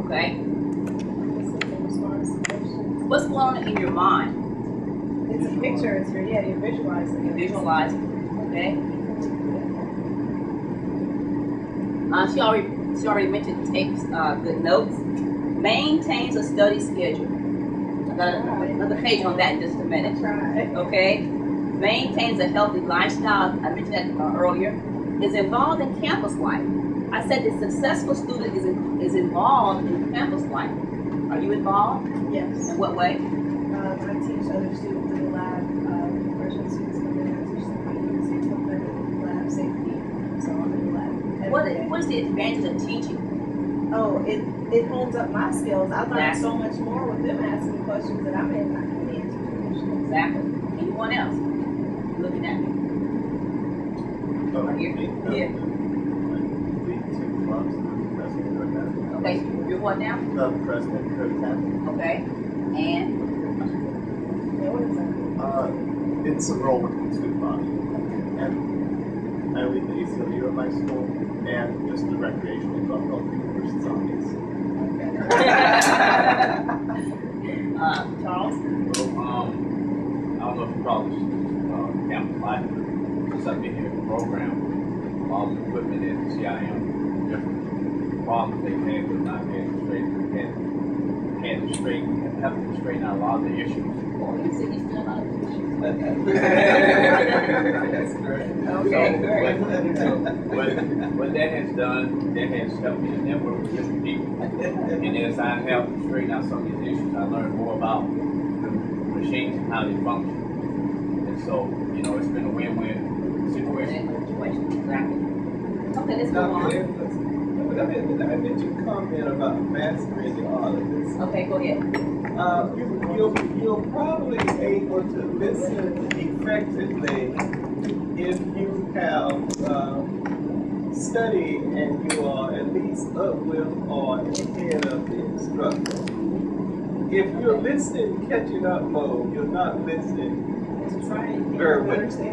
Okay. What's going on in your mind? It's a picture. It's your, yeah, you're visualizing. You visualize it. Okay. She already mentioned takes good notes. Maintains a study schedule. I got another page on that in just a minute. Okay. Maintains a healthy lifestyle. I mentioned that earlier. Is involved in campus life. I said the successful student is involved in campus life. Are you involved? Yes. In what way? I teach other students in the lab. Freshman students come in, I teach them how to use equipment, lab safety, so I'm in the lab. What is the advantage of teaching? Oh, it holds up my skills. I learned so much more with them asking questions that I may not have the answer to. Exactly. Anyone else? Looking at me. Right here. Yeah. Okay, you're what now? The president, okay. And? Yeah, what is that? It's a role within the student body. And I lead the ACLU at my school, and just the recreational club called People vs. Zombies. Charles? Well, I don't know if you probably campus life, but since I've been here in the program, all the equipment at the CIM, different problems they had with not being straight, had to straighten out a lot of the issues. Oh, you said you still have issues. That's great. Okay, great. What that has done, that has helped me to network with different people. And as I have straightened out some of these issues, I learned more about the machines and how they function. And so, it's been a win-win situation. Exactly. Okay, let's go on. Let me make you comment about mastering the art of this. Okay, go ahead. You're probably able to listen effectively if you have studied and you are at least up with or ahead of the instructor. If you're listening catching up mode, you're not listening very well. Okay.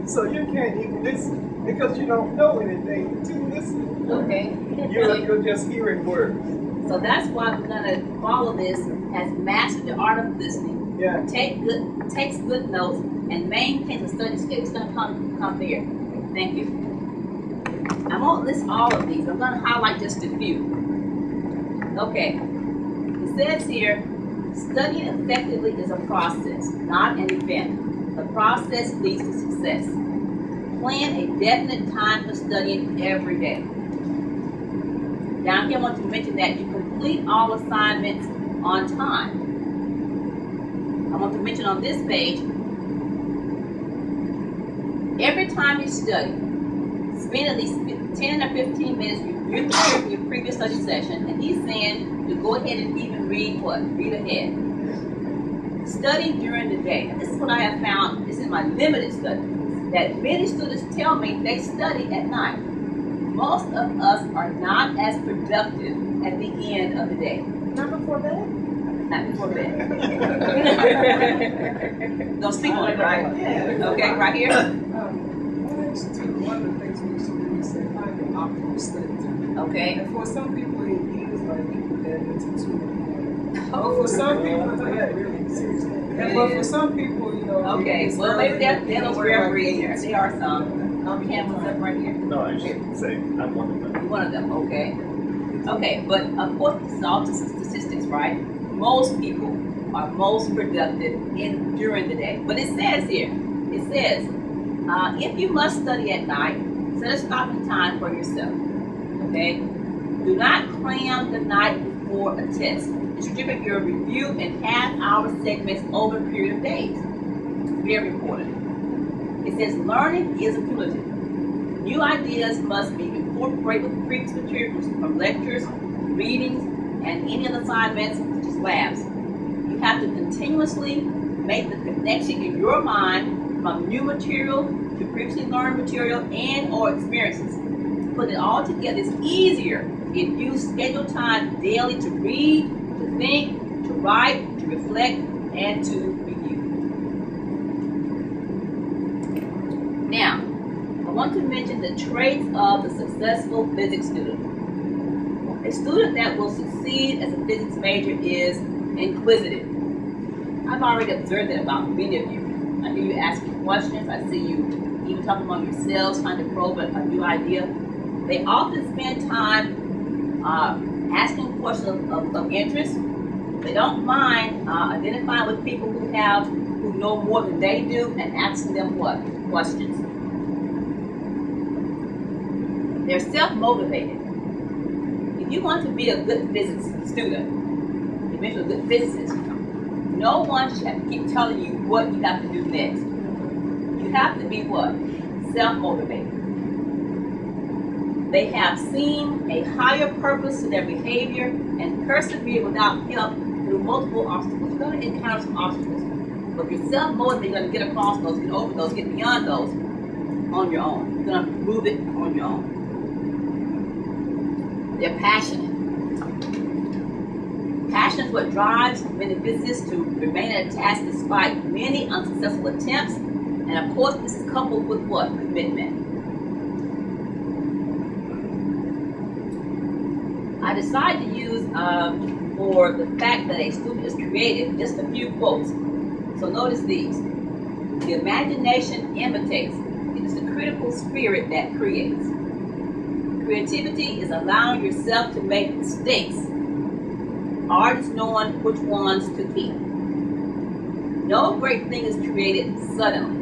So you can't even listen because you don't know anything to listen. Okay. You're just hearing words. So that's why we're gonna follow this as master the art of listening. Yeah. Takes good notes and maintains a study schedule. It's gonna come there. Thank you. I won't list all of these. I'm gonna highlight just a few. Okay. It says here, studying effectively is a process, not an event. The process leads to success. Plan a definite time for studying every day. Down here, I want to mention that you complete all assignments on time. I want to mention on this page, every time you study, spend at least 10 or 15 minutes reviewing your previous study session, and he's saying to go ahead and even read what? Read ahead. Study during the day. This is what I have found, this is my limited study, that many students tell me they study at night. Most of us are not as productive at the end of the day. Not before bed? Not before bed. Don't speak on it, right? Yeah. Okay, right here. One of the things we used to do is say, find the optimal study time. Okay. And for some people, it is like people that into 2 in the morning. But for some people, yeah, really, seriously. But for some people, Okay, well, maybe they're those rare breeds here. There are some. Cam, what's up right here? No, I should say I'm one of them. You're one of them, okay. Okay, but of course, this is all statistics, right? Most people are most productive during the day. But it says here, if you must study at night, set a stopping time for yourself, okay? Do not cram the night before a test. Distribute your review in half-hour segments over a period of days. Very important. It says learning is cumulative. New ideas must be incorporated with previous materials from lectures, readings, and any other assignments such as labs. You have to continuously make the connection in your mind from new material to previously learned material and or experiences. To put it all together is easier if you schedule time daily to read, to think, to write, to reflect, and to review. Now, I want to mention the traits of the successful physics student. A student that will succeed as a physics major is inquisitive. I've already observed that about many of you. I hear you asking questions. I see you even talking among yourselves, trying to probe a new idea. They often spend time asking questions of interest. They don't mind identifying with people who know more than they do and asking them what? Questions. They're self-motivated. If you want to be a good physics student, eventually a good physicist, no one should have to keep telling you what you have to do next. You have to be what? Self-motivated. They have seen a higher purpose to their behavior and persevere without help through multiple obstacles. You're going to encounter some obstacles. But if you're self-motivated, you're going to get across those, get over those, get beyond those on your own. You're going to move it on your own. They're passionate. Passion is what drives many physicists to remain at a task despite many unsuccessful attempts. And of course, this is coupled with what? Commitment. I decided to use for the fact that a student is creative just a few quotes. So notice these. The imagination imitates. It is the critical spirit that creates. Creativity is allowing yourself to make mistakes. Art is knowing which ones to keep. No great thing is created suddenly.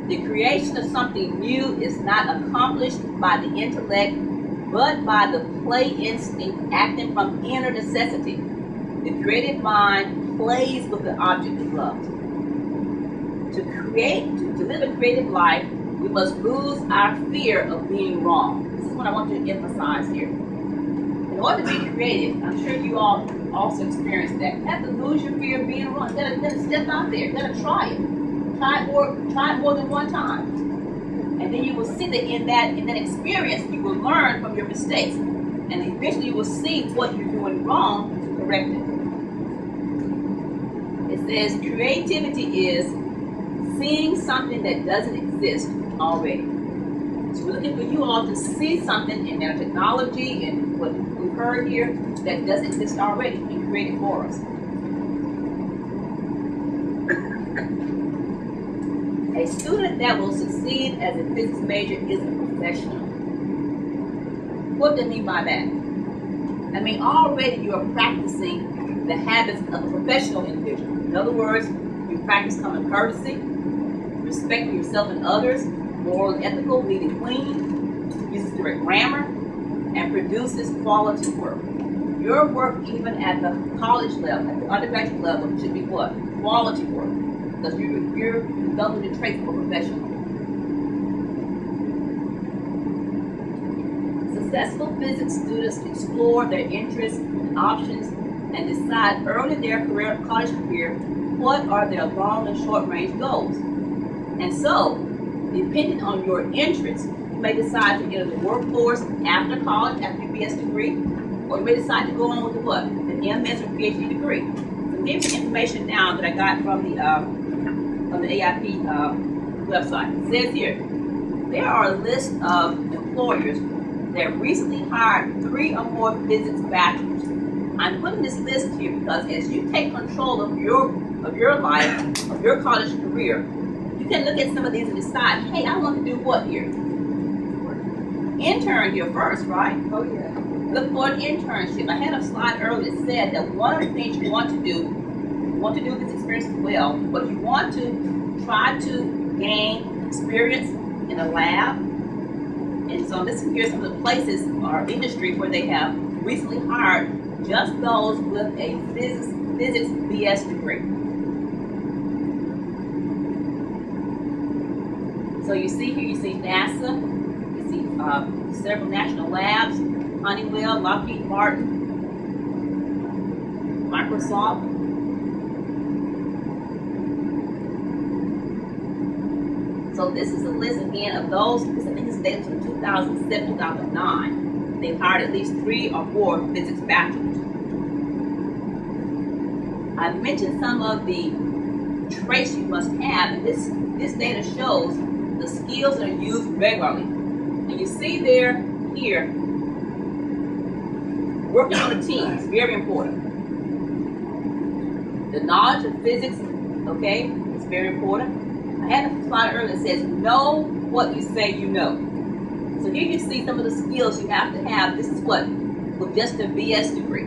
The creation of something new is not accomplished by the intellect, but by the play instinct acting from inner necessity. The creative mind plays with the object it loves. To live a creative life, we must lose our fear of being wrong. This is what I want you to emphasize here. In order to be creative, I'm sure you all also experienced that. You have to lose your fear of being wrong. You gotta step out there. You gotta try it. Try it more than one time. And then you will see that in that experience, you will learn from your mistakes. And eventually you will see what you're doing wrong to correct it. It says creativity is seeing something that doesn't exist already. So we're looking for you all to see something in nanotechnology and what we've heard here that doesn't exist already and create it for us. A student that will succeed as a physics major is a professional. What do I mean by that? I mean, already you are practicing the habits of a professional individual. In other words, you practice common courtesy, respecting yourself and others, moral and ethical, leading clean, uses direct grammar, and produces quality work. Your work, even at the college level, at the undergraduate level, should be what? Quality work. Because you're developing the traits of a professional. Successful physics students explore their interests and options and decide early in their college career what are their long and short range goals. And so, depending on your interests, you may decide to enter the workforce after college, after your BS degree, or you may decide to go on with what? An MS or PhD degree. So here's some information now that I got from the AIP website. It says here, there are a list of employers that recently hired 3 or more physics bachelors. I'm putting this list here because as you take control of your life, of your college career, you can look at some of these and decide, hey, I want to do what here? Intern here first, right? Oh yeah. Look for an internship. I had a slide earlier that said that one of the things you want to do this experience as well, but you want to try to gain experience in a lab. And so this is here some of the places or industries where they have recently hired just those with a physics BS degree. So you see here, you see NASA, you see several national labs, Honeywell, Lockheed Martin, Microsoft. So this is a list again of those, I think this data from 2007, 2009. They've hired at least 3 or more physics bachelors. I mentioned some of the traits you must have, and this data shows the skills that are used regularly. And you see there, here, working on a team is very important. The knowledge of physics, okay, is very important. I had a slide earlier that says, know what you say you know. So here you see some of the skills you have to have. This is what, with just a BS degree.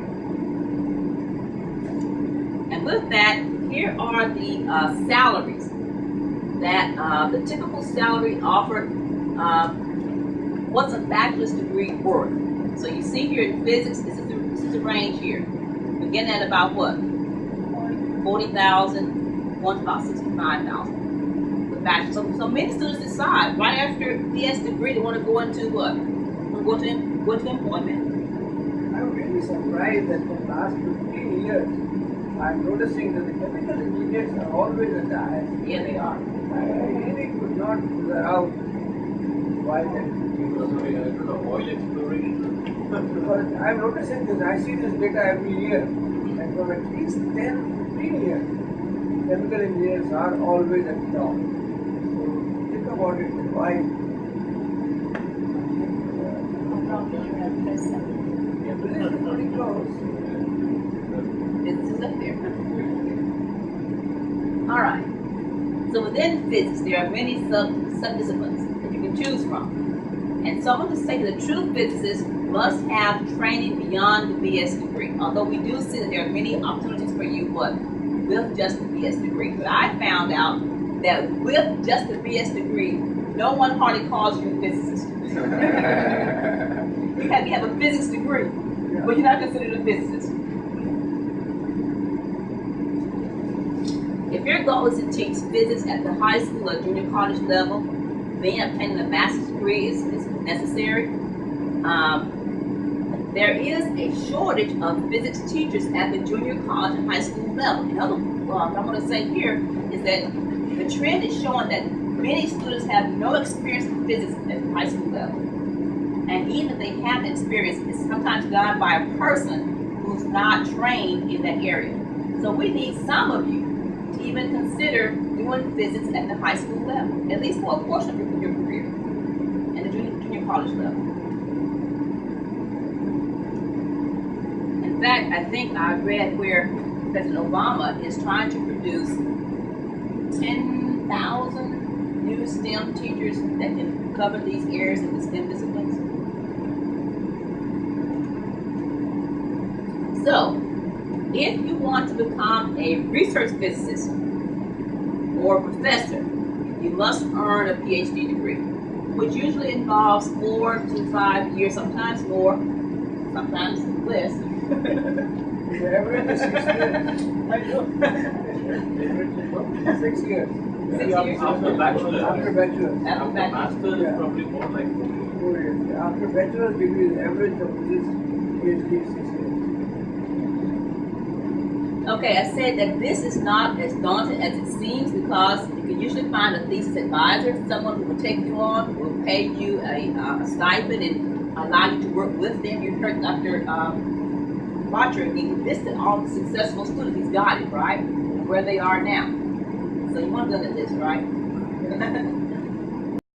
And with that, here are the salaries that the typical salary offered. What's a bachelor's degree worth? So you see here in physics, this is the range here. Beginning at about what? 40,000, going to about 65,000. So many students decide right after BS degree they want to go into what? Go to employment. I'm really surprised that for the last 15 years, I'm noticing that the chemical engineers are always at the highest. Yeah, they are. I really could not figure out why that is. Oil exploration. Because I'm noticing this, I see this data every year, and for at least 10, 15 years, chemical engineers are always at the top. So think about it, why? Yeah, but this is pretty close. This is up there. All right. So within physics, there are many subdisciplines that you can choose from. And someone to say that a true physicist must have training beyond the BS degree. Although we do see that there are many opportunities for you, but with just the BS degree. But I found out that with just the BS degree, no one hardly calls you a physicist. You have a physics degree, but you're not considered a physicist. If your goal is to teach physics at the high school or junior college level, then obtaining a master's degree is necessary. There is a shortage of physics teachers at the junior college and high school level. In other words, what I'm going to say here is that the trend is showing that many students have no experience in physics at the high school level. And even if they have the experience, it's sometimes done by a person who's not trained in that area. So we need some of you to even consider doing physics at the high school level, at least for a portion of your career, and the junior college level. In fact, I think I read where President Obama is trying to produce 10,000 new STEM teachers that can cover these areas in the STEM disciplines. So, if you want to become a research physicist or a professor, you must earn a PhD degree, which usually involves 4 to 5 years, sometimes more, sometimes less. The average is 6 years. I know. 6 years. 6 years? After bachelor. After bachelor. After master is Yeah. probably more like 4 years. 4 years. After bachelor's degree, the average of this PhD is 6 years. Okay, I said that this is not as daunting as it seems because you can usually find a thesis advisor, someone who will take you on, who will pay you a stipend and allow you to work with them. You heard Dr. Roger, he listed all the successful students he's got it, right? Where they are now. So you want to look at this, right?